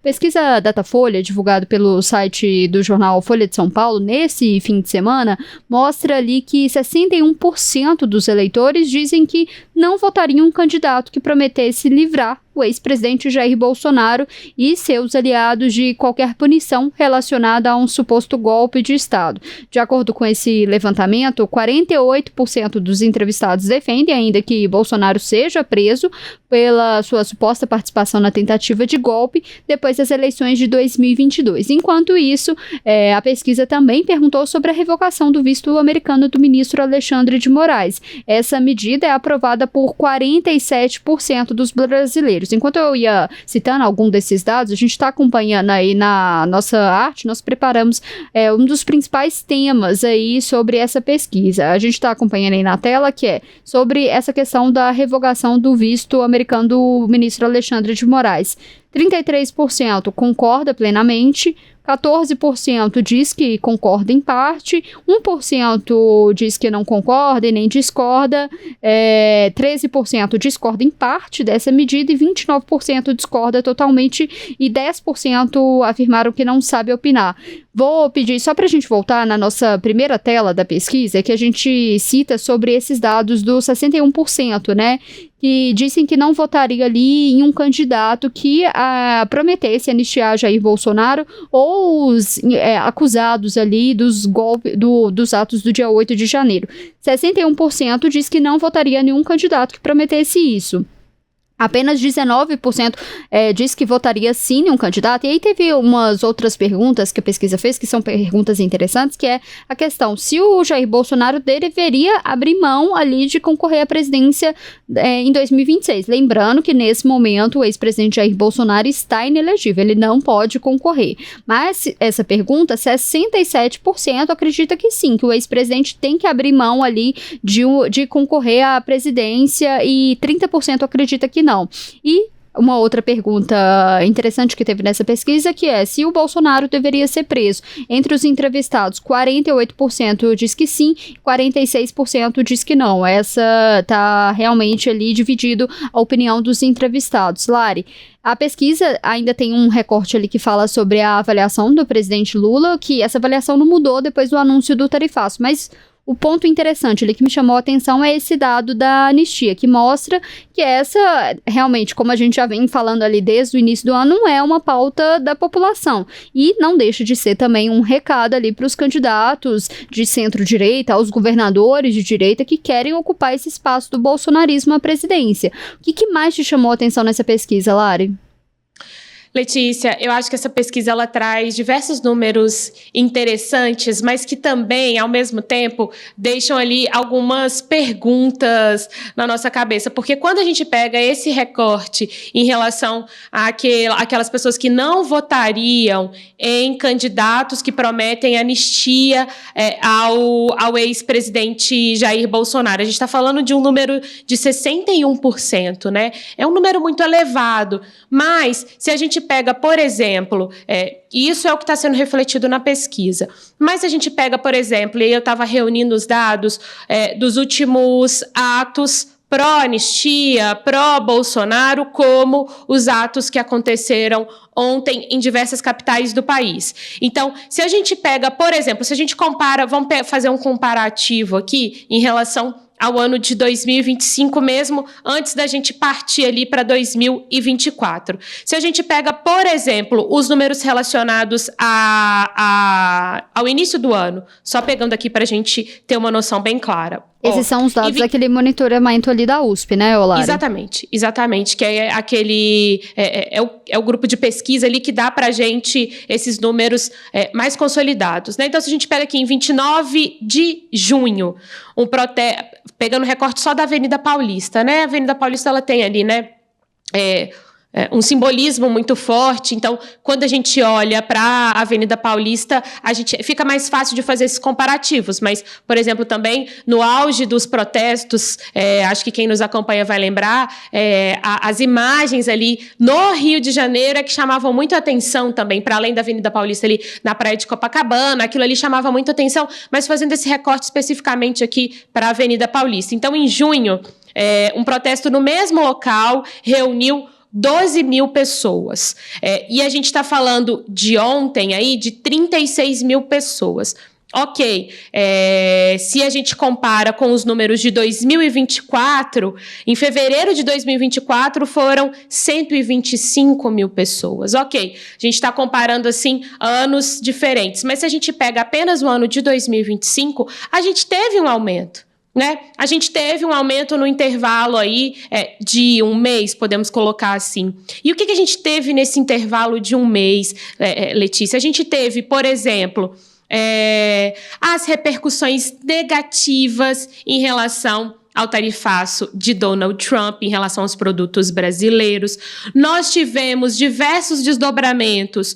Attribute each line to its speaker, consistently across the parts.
Speaker 1: Pesquisa Datafolha, divulgada pelo site do jornal Folha de São Paulo, nesse fim de semana, mostra ali que 61% dos eleitores dizem que não votariam um candidato que prometesse livrar o ex-presidente Jair Bolsonaro e seus aliados de qualquer punição relacionada a um suposto golpe de Estado. De acordo com esse levantamento, 48% dos entrevistados defendem ainda que Bolsonaro seja preso pela sua suposta participação na tentativa de golpe depois das eleições de 2022. Enquanto isso, a pesquisa também perguntou sobre a revogação do visto americano do ministro Alexandre de Moraes. Essa medida é aprovada por 47% dos brasileiros. Enquanto eu ia citando algum desses dados, a gente está acompanhando aí na nossa arte, nós preparamos um dos principais temas aí sobre essa pesquisa. A gente está acompanhando aí na tela, que é sobre essa questão da revogação do visto americano do ministro Alexandre de Moraes. 33% concorda plenamente, 14% diz que concorda em parte, 1% diz que não concorda e nem discorda, 13% discorda em parte dessa medida e 29% discorda totalmente e 10% afirmaram que não sabe opinar. Vou pedir, só para a gente voltar na nossa primeira tela da pesquisa, que a gente cita sobre esses dados dos 61%, né? Que dizem que não votaria ali em um candidato que prometesse anistiar Jair Bolsonaro ou os acusados ali dos atos do dia 8 de janeiro. 61% diz que não votaria em nenhum candidato que prometesse isso. Apenas 19% diz que votaria sim em um candidato. E aí teve umas outras perguntas que a pesquisa fez, que são perguntas interessantes, que é a questão se o Jair Bolsonaro deveria abrir mão ali de concorrer à presidência em 2026. Lembrando que nesse momento o ex-presidente Jair Bolsonaro está inelegível, ele não pode concorrer. Mas essa pergunta, 67% acredita que sim, que o ex-presidente tem que abrir mão ali de concorrer à presidência e 30% acredita que não. E uma outra pergunta interessante que teve nessa pesquisa, que é se o Bolsonaro deveria ser preso. Entre os entrevistados, 48% diz que sim, 46% diz que não. Essa tá realmente ali dividido a opinião dos entrevistados. Lari, a pesquisa ainda tem um recorte ali que fala sobre a avaliação do presidente Lula, que essa avaliação não mudou depois do anúncio do tarifaço, mas o ponto interessante ali que me chamou a atenção é esse dado da anistia, que mostra que essa, realmente, como a gente já vem falando ali desde o início do ano, não é uma pauta da população. E não deixa de ser também um recado ali para os candidatos de centro-direita, aos governadores de direita que querem ocupar esse espaço do bolsonarismo à presidência. O que mais te chamou a atenção nessa pesquisa, Lari?
Speaker 2: Letícia, eu acho que essa pesquisa ela traz diversos números interessantes, mas que também, ao mesmo tempo, deixam ali algumas perguntas na nossa cabeça. Porque quando a gente pega esse recorte em relação àquelas pessoas que não votariam em candidatos que prometem anistia ao ex-presidente Jair Bolsonaro, a gente está falando de um número de 61%, né? É um número muito elevado, mas se a gente pega, por exemplo, isso é o que está sendo refletido na pesquisa, mas a gente pega, por exemplo, e eu estava reunindo os dados dos últimos atos pró-anistia, pró-Bolsonaro, como os atos que aconteceram ontem em diversas capitais do país. Então, se a gente pega, por exemplo, se a gente compara, vamos fazer um comparativo aqui em relação ao ano de 2025 mesmo, antes da gente partir ali para 2024. Se a gente pega, por exemplo, os números relacionados ao início do ano, só pegando aqui para a gente ter uma noção bem clara.
Speaker 1: Esses são os dados daquele monitoramento ali da USP, né, Olari?
Speaker 2: Exatamente, que é aquele, é o grupo de pesquisa ali que dá pra gente esses números mais consolidados, né? Então, se a gente pega aqui em 29 de junho, pegando o recorte só da Avenida Paulista, né? A Avenida Paulista, ela tem ali, né, um simbolismo muito forte. Então, quando a gente olha para a Avenida Paulista, fica mais fácil de fazer esses comparativos. Mas, por exemplo, também no auge dos protestos, acho que quem nos acompanha vai lembrar, as imagens ali no Rio de Janeiro que chamavam muito atenção também, para além da Avenida Paulista ali na Praia de Copacabana, aquilo ali chamava muito atenção, mas fazendo esse recorte especificamente aqui para a Avenida Paulista. Então, em junho, um protesto no mesmo local reuniu 12 mil pessoas. E a gente está falando de ontem aí de 36 mil pessoas. Ok, se a gente compara com os números de 2024, em fevereiro de 2024 foram 125 mil pessoas. Ok, a gente está comparando assim anos diferentes, mas se a gente pega apenas o ano de 2025, a gente teve um aumento. Né? A gente teve um aumento no intervalo aí de um mês, podemos colocar assim. E o que a gente teve nesse intervalo de um mês, Letícia? A gente teve, por exemplo, as repercussões negativas em relação ao tarifaço de Donald Trump em relação aos produtos brasileiros. Nós tivemos diversos desdobramentos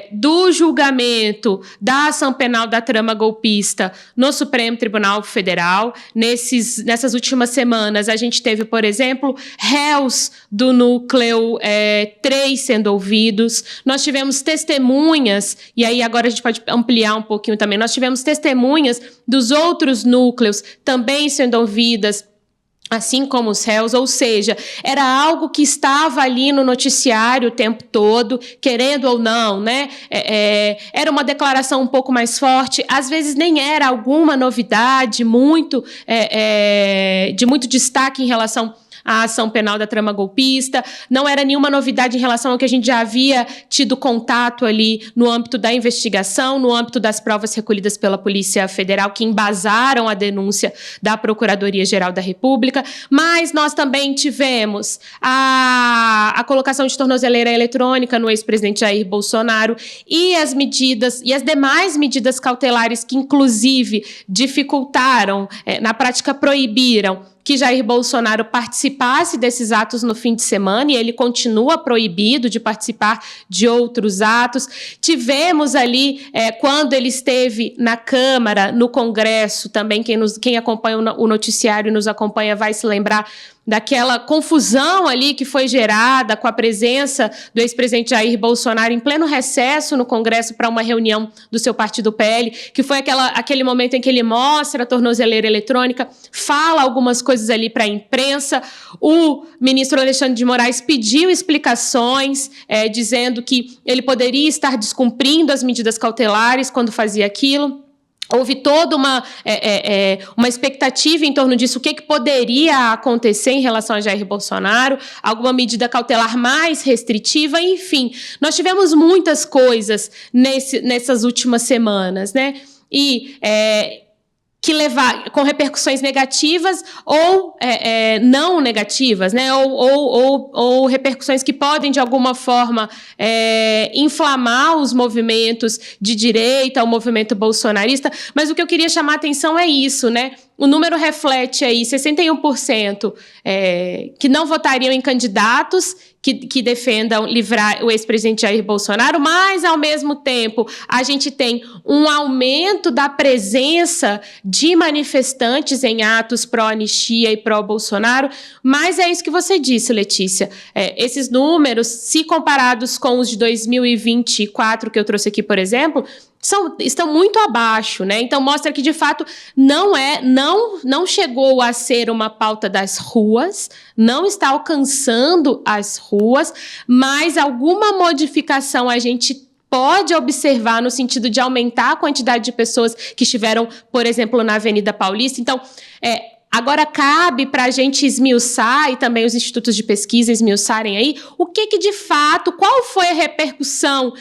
Speaker 2: do julgamento da ação penal da trama golpista no Supremo Tribunal Federal. Nessas últimas semanas, a gente teve, por exemplo, réus do núcleo 3 sendo ouvidos. Nós tivemos testemunhas, e aí agora a gente pode ampliar um pouquinho também, nós tivemos testemunhas dos outros núcleos também sendo ouvidas, assim como os réus, ou seja, era algo que estava ali no noticiário o tempo todo, querendo ou não, né? Era uma declaração um pouco mais forte, às vezes nem era alguma novidade de muito destaque em relação à ação penal da trama golpista, não era nenhuma novidade em relação ao que a gente já havia tido contato ali no âmbito da investigação, no âmbito das provas recolhidas pela Polícia Federal, que embasaram a denúncia da Procuradoria-Geral da República, mas nós também tivemos a colocação de tornozeleira eletrônica no ex-presidente Jair Bolsonaro e as demais medidas cautelares que, inclusive, dificultaram, na prática proibiram que Jair Bolsonaro participasse desses atos no fim de semana, e ele continua proibido de participar de outros atos. Tivemos ali, quando ele esteve na Câmara, no Congresso, também quem acompanha o noticiário e nos acompanha vai se lembrar daquela confusão ali que foi gerada com a presença do ex-presidente Jair Bolsonaro em pleno recesso no Congresso para uma reunião do seu partido PL, que foi aquele momento em que ele mostra a tornozeleira eletrônica, fala algumas coisas ali para a imprensa. O ministro Alexandre de Moraes pediu explicações, dizendo que ele poderia estar descumprindo as medidas cautelares quando fazia aquilo. Houve toda uma expectativa em torno disso, o que poderia acontecer em relação a Jair Bolsonaro, alguma medida cautelar mais restritiva, enfim. Nós tivemos muitas coisas nessas últimas semanas, né? E que levar com repercussões negativas ou não negativas, né? Ou repercussões que podem, de alguma forma, inflamar os movimentos de direita, o movimento bolsonarista. Mas o que eu queria chamar a atenção é isso, né? O número reflete aí 61% que não votariam em candidatos que defendam livrar o ex-presidente Jair Bolsonaro, mas, ao mesmo tempo, a gente tem um aumento da presença de manifestantes em atos pró-anistia e pró-Bolsonaro, mas é isso que você disse, Letícia. Esses números, se comparados com os de 2024, que eu trouxe aqui, por exemplo, estão muito abaixo, né? Então mostra que de fato não chegou a ser uma pauta das ruas, não está alcançando as ruas, mas alguma modificação a gente pode observar no sentido de aumentar a quantidade de pessoas que estiveram, por exemplo, na Avenida Paulista. Então, agora cabe para a gente esmiuçar, e também os institutos de pesquisa esmiuçarem aí, o que de fato, qual foi a repercussão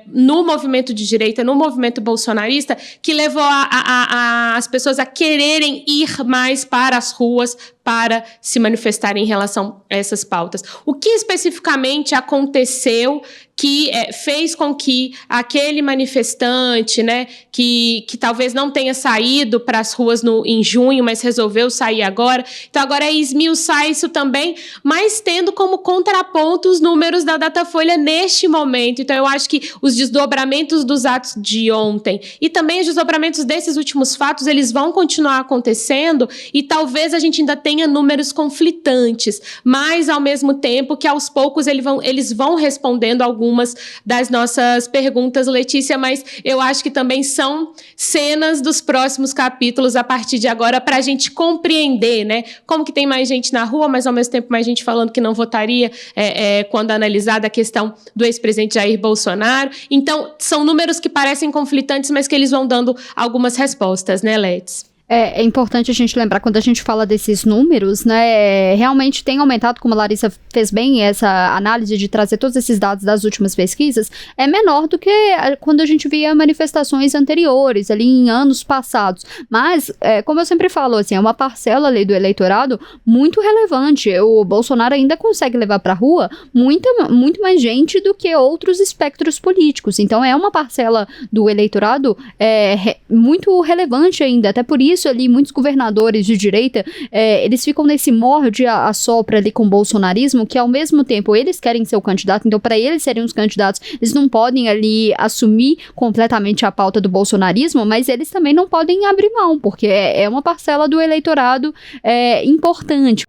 Speaker 2: no movimento de direita, no movimento bolsonarista, que levou as pessoas a quererem ir mais para as ruas para se manifestarem em relação a essas pautas. O que especificamente aconteceu que fez com que aquele manifestante, né, que talvez não tenha saído para as ruas em junho, mas resolveu sair agora. Então, agora é esmiuçar isso também, mas tendo como contraponto os números da Datafolha neste momento. Então, eu acho que os desdobramentos dos atos de ontem e também os desdobramentos desses últimos fatos, eles vão continuar acontecendo, e talvez a gente ainda tenha tenha números conflitantes, mas ao mesmo tempo que aos poucos eles vão respondendo algumas das nossas perguntas, Letícia, mas eu acho que também são cenas dos próximos capítulos a partir de agora para a gente compreender, né? Como que tem mais gente na rua, mas ao mesmo tempo mais gente falando que não votaria quando analisada a questão do ex-presidente Jair Bolsonaro. Então, são números que parecem conflitantes, mas que eles vão dando algumas respostas, né, Letícia?
Speaker 1: É importante a gente lembrar, quando a gente fala desses números, né, realmente tem aumentado, como a Larissa fez bem essa análise de trazer todos esses dados das últimas pesquisas, é menor do que quando a gente via manifestações anteriores, ali em anos passados. Mas, como eu sempre falo, assim, é uma parcela ali do eleitorado muito relevante. O Bolsonaro ainda consegue levar para a rua muito mais gente do que outros espectros políticos. Então, é uma parcela do eleitorado muito relevante ainda, até por isso ali, muitos governadores de direita, eles ficam nesse morde-a-sopra ali com o bolsonarismo, que ao mesmo tempo eles querem ser o candidato, então para eles serem os candidatos, eles não podem ali assumir completamente a pauta do bolsonarismo, mas eles também não podem abrir mão, porque é uma parcela do eleitorado importante.